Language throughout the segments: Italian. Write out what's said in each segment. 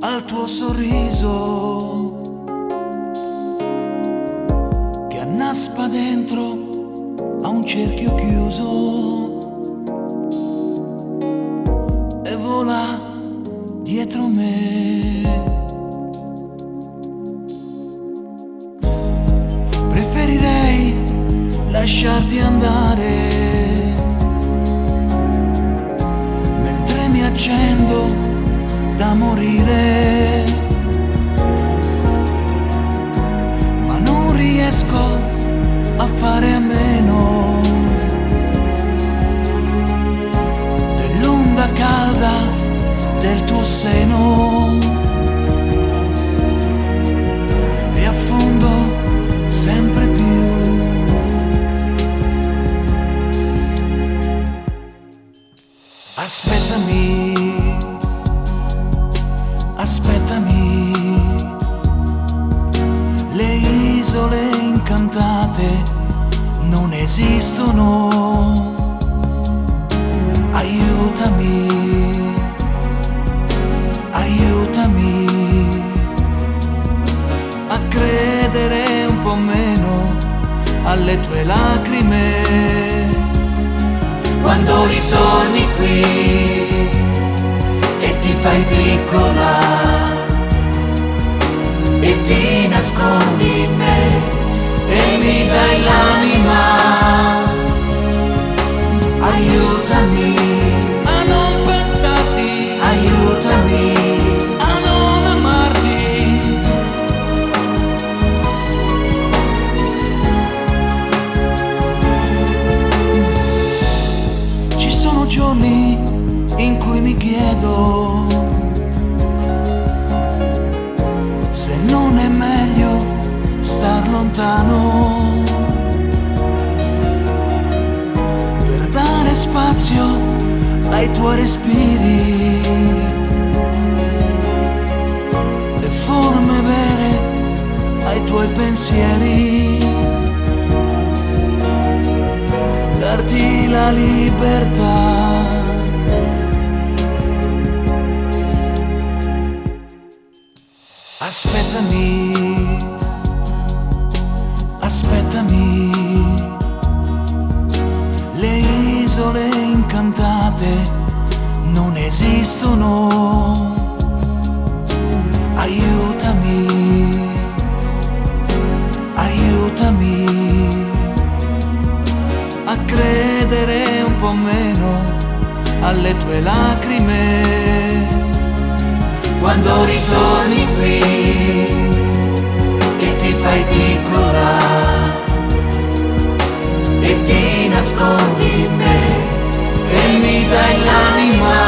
al tuo sorriso che annaspa dentro a un cerchio chiuso e vola dietro me. Preferirei lasciarti andare mentre mi accendo da morire, ma non riesco a fare a meno dell'onda calda del tuo seno e affondo sempre più. Aspettami, aspettami, le isole incantate non esistono. Aiutami, aiutami a credere un po' meno alle tue lacrime. Quando ritorni qui e ti fai piccola e ti nascondi in me e mi dai l'anima, aiutami a non pensarti, aiutami a non amarti. Ci sono giorni in cui mi chiedo se non è meglio star lontano per dare spazio ai tuoi respiri e forme vere ai tuoi pensieri, darti la libertà. Aspettami, aspettami, le isole incantate non esistono. Aiutami, aiutami a credere un po' meno alle tue lacrime. Quando ritorni qui e ti fai piccola e ti nascondi in me e mi dai l'anima,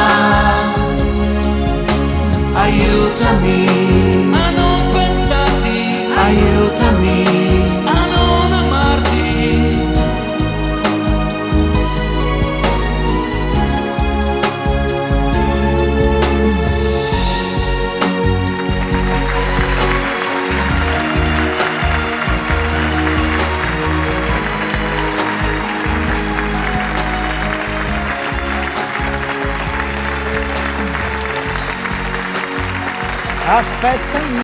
aiutami a non pensarti, aiutami a non amarti. Aspettami.